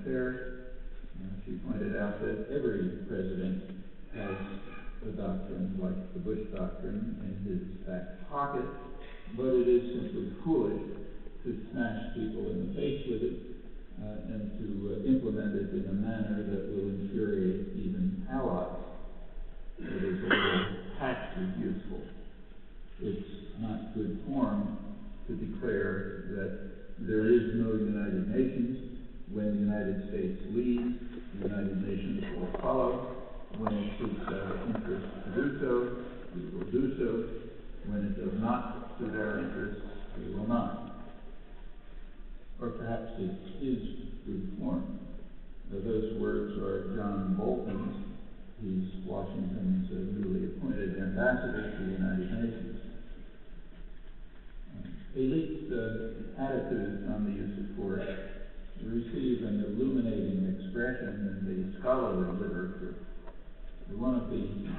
Affairs. She pointed out that every president has a doctrine like the Bush doctrine in his back pocket, but it is simply foolish to smash people in the face with it and to implement it in a manner that will infuriate even allies. It is a little patchy useful. It's not good form to declare that there is no United Nations. When the United States leads, the United Nations will follow. When it suits our interest to do so, we will do so. When it does not suit our interests, we will not. Or perhaps it is good form. Those words are John Bolton's. He's Washington's newly appointed ambassador to the United Nations. Elite attitudes on the use of force receive an illuminating expression in the scholarly literature. One of the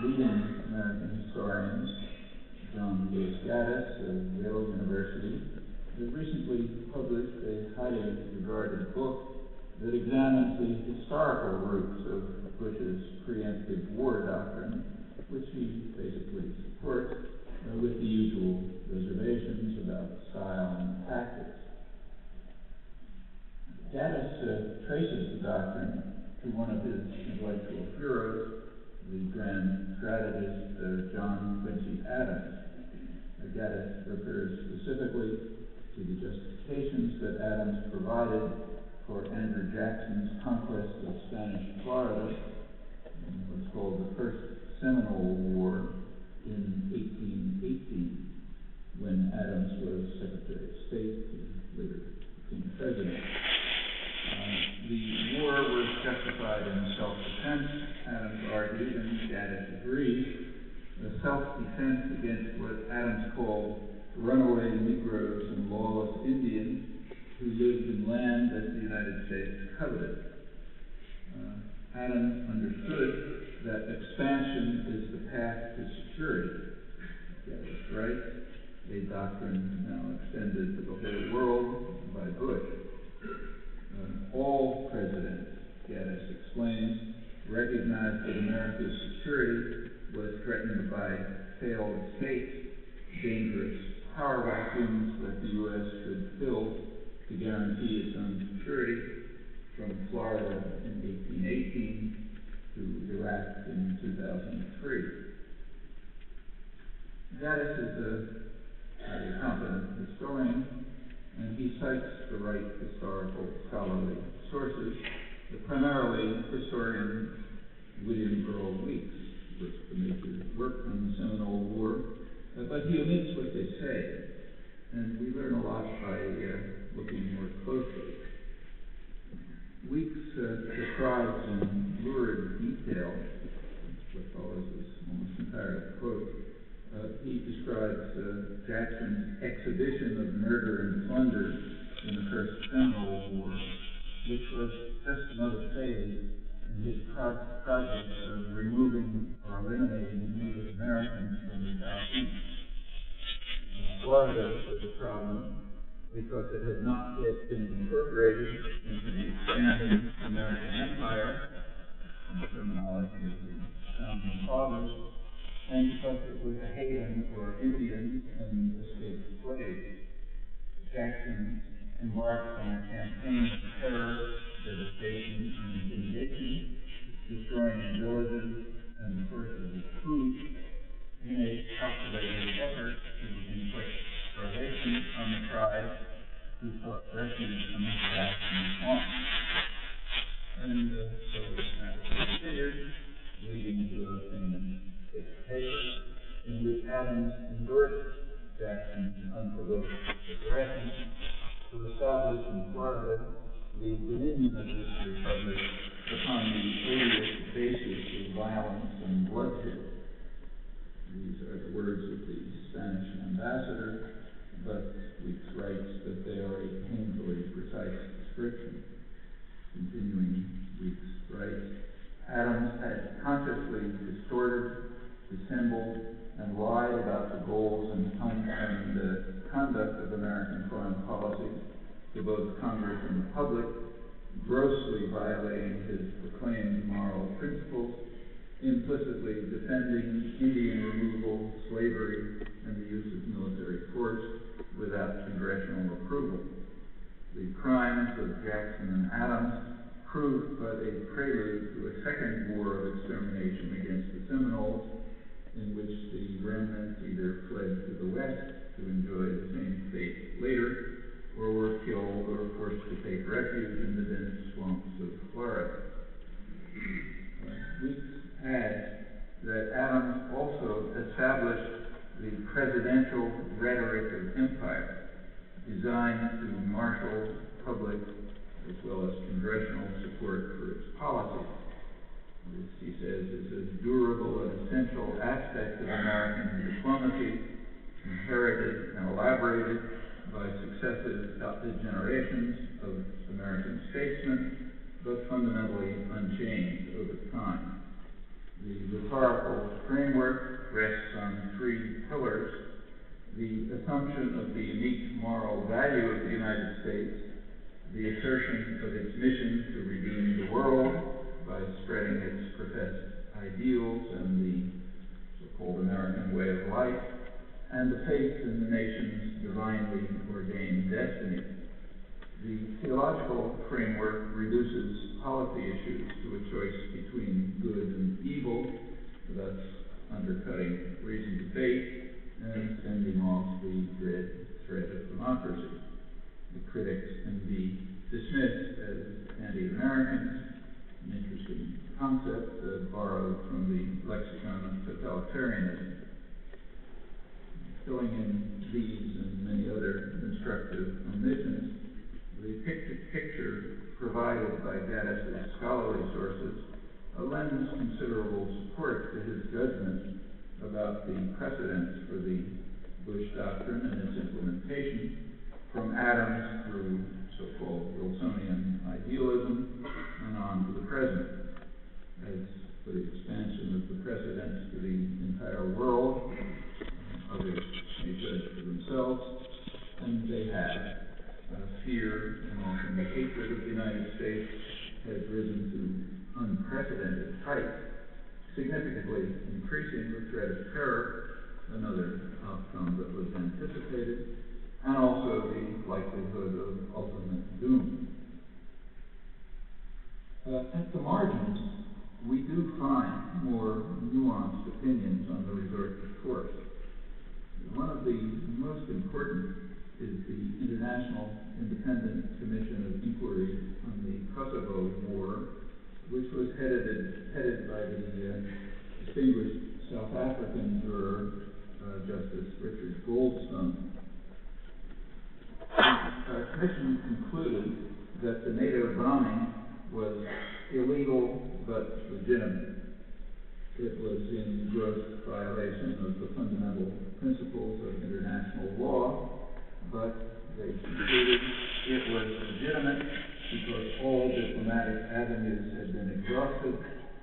leading American historians, John Lewis Gaddis of Yale University, has recently published a highly regarded book that examines the historical roots of Bush's preemptive war doctrine, which he basically supports with the usual reservations about style and tactics. Gaddis traces the doctrine to one of his intellectual heroes, the grand strategist John Quincy Adams. Gaddis refers specifically to the justifications that Adams provided for Andrew Jackson's conquest of Spanish Florida in what's called the First Seminole War in 1818, when Adams was Secretary of State and later became president. The war was justified in self-defense, Adams argued, and Gaddis agreed. Self-defense against what Adams called runaway Negroes and lawless Indians who lived in land that the United States coveted. Adams understood that expansion is the path to security. Gaddis writes, a doctrine now extended to the whole world by Bush. All presidents, Gaddis explains, recognized that America's security was threatened by failed states, dangerous power vacuums that the U.S. should fill to guarantee its own security, from Florida in 1818 to Iraq in 2003. Gaddis is a highly competent historian, and he cites the right historical scholarly sources, primarily historian William Earl Weeks, who was the major work on the Seminole War, but he omits what they say, and we learn a lot by looking more closely. Weeks describes in lurid detail, what follows is almost entirely quote, he describes Jackson's exhibition of murder and plunder in the First Seminole War, which was just another phase in his project of removing or eliminating Native Americans from the Southeast. Florida was a problem because it had not yet been incorporated into the expanding American empire, in the terminology of the founding fathers, and because it was a haven for Indians and escaped slaves. Jackson embarked on a campaign of terror, devastation, and intimidation, destroying villages and sources of food in a calculated effort to inflict starvation on the tribes who sought refuge from the grass and the swamp. And so it continued, leading to a famous paper in which Adams endorsed Jackson's unprovoked aggression to establish in Florida the dominion of this republic upon the odious basis of violence and bloodshed. These are the words of the Spanish ambassador, but Weeks writes that they are a painfully precise description. Continuing, Weeks writes, Adams had consciously distorted, dissembled, and lied about the goals and conduct of American foreign policy to both Congress and the public, grossly violating his proclaimed moral principles, implicitly defending Indian removal, slavery, and the use of military force without congressional approval. The crimes of Jackson and Adams proved but a prelude to a second war of extermination against the Seminoles, in which the remnants either fled to the west to enjoy the same fate later, or were killed or forced to take refuge in the dense swamps of Florida. Weeks add that Adams also established the presidential rhetoric of empire, designed to marshal public as well as congressional support for its policies. This, he says, is a durable and essential aspect of American diplomacy, inherited and elaborated by successive generations of American statesmen, but fundamentally unchanged over time. The rhetorical framework rests on three pillars: the assumption of the unique moral value of the United States, the assertion of its mission to redeem the world by spreading its professed ideals and the so-called American way of life, and the faith in the nation's divinely ordained destiny. The theological framework reduces policy issues to a choice between good and evil, thus undercutting reasoned debate and sending off the dread threat of democracy. The critics can be dismissed as anti-American, an interesting concept borrowed from the lexicon of totalitarianism. Filling in these and many other instructive omissions, the picture provided by Gaddis's scholarly sources lends considerable support to his judgment about the precedents for the Bush Doctrine and its implementation, from Adams through so-called Wilsonian idealism and on to the present. As for the expansion of the precedents to the entire world, others may judge for themselves, and they have. Fear and the hatred of the United States has risen to unprecedented heights, significantly increasing the threat of terror, another outcome that was anticipated, and also the likelihood of ultimate doom. At the margins, we do find more nuanced opinions on the resort to force. One of the most important is the International Independent Commission of Inquiry on the Kosovo War, which was headed by the distinguished South African juror, Justice Richard Goldstone. The commission concluded that the NATO bombing was illegal but legitimate. It was in gross violation of the fundamental principles of international law, but they concluded it was legitimate because all diplomatic avenues had been exhausted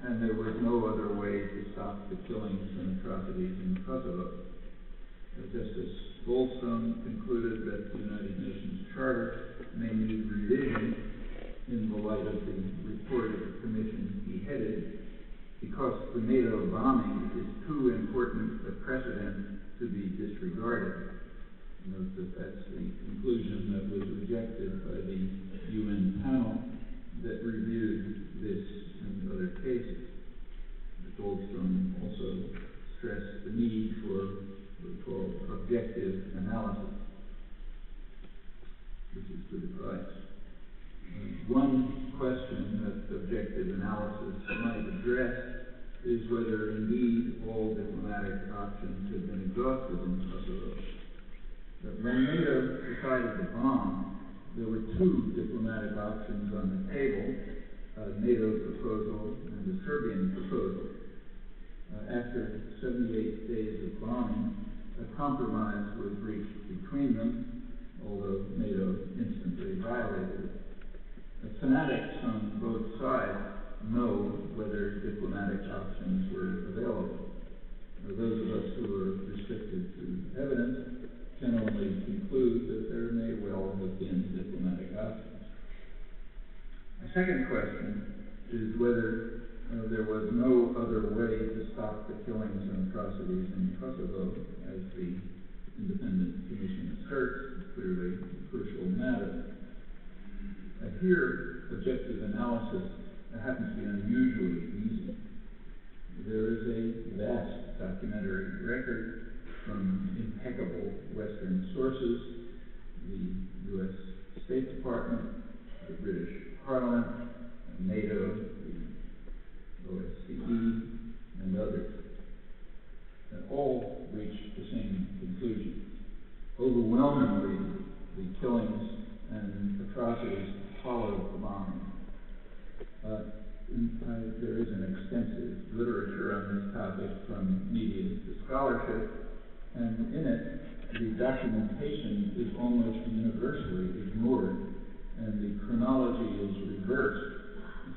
and there was no other way to stop the killings and atrocities in Kosovo. Justice Goldstone concluded that the United Nations Charter may need revision in the light of the report of the commission he headed, because the NATO bombing is too important a precedent to be disregarded. Note that that's the conclusion that was rejected by the UN panel that reviewed this and other cases. Goldstone also stressed the need for what we call objective analysis, which is good advice. One question that objective analysis might address is whether indeed all diplomatic options have been exhausted in Kosovo. When NATO decided to bomb, there were two diplomatic options on the table, a NATO proposal and a Serbian proposal. After 78 days of bombing, a compromise was reached between them, although NATO instantly violated it. Fanatics on both sides know whether diplomatic options were available. Those of us who are restricted to evidence can only conclude that there may well have been diplomatic options. second question is whether there was no other way to stop the killings and atrocities in Kosovo, as the Independent Commission asserts, clearly a crucial matter. Here, objective analysis happens to be unusually easy. There is a vast documentary record from impeccable Western sources, the U.S. State Department, the British Parliament, NATO, the OSCE, and others, that all reached the same conclusion. Overwhelmingly, the killings and atrocities followed the bombing. There is an extensive literature on this topic from media to scholarship, and in it, the documentation is almost universally ignored, and the chronology is reversed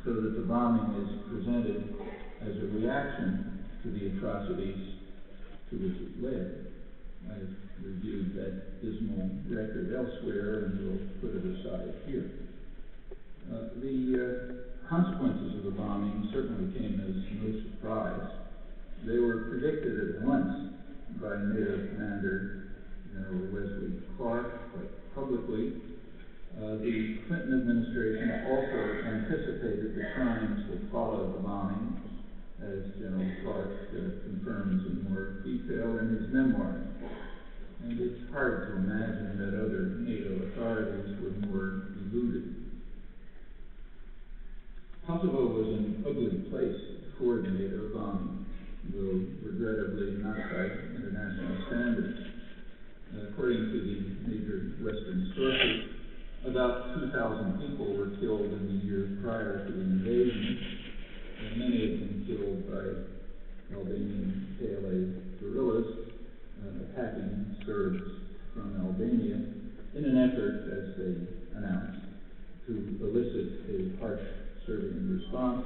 so that the bombing is presented as a reaction to the atrocities to which it led. I've reviewed that dismal record elsewhere, and we'll put it aside here. The consequences of the bombing certainly came as no surprise. They were predicted at once by NATO Commander General Wesley Clark, quite publicly. The Clinton administration also anticipated the crimes that followed the bombing, as General Clark confirms in more detail in his memoirs. And it's hard to imagine that other NATO authorities were more deluded. Kosovo was an ugly place before the NATO bombing, though regrettably not by international standards. According to the major Western sources, about 2,000 people were killed in the year prior to the invasion, and many of them killed by Albanian KLA guerrillas attacking Serbs from Albania in an effort, as they announced, to elicit a harsh Serbian response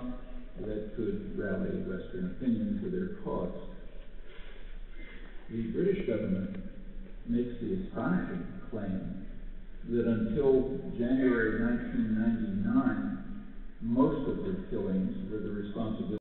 that could rally Western opinion to their cause. The British government makes the astonishing claim that until January 1999, most of the killings were the responsibility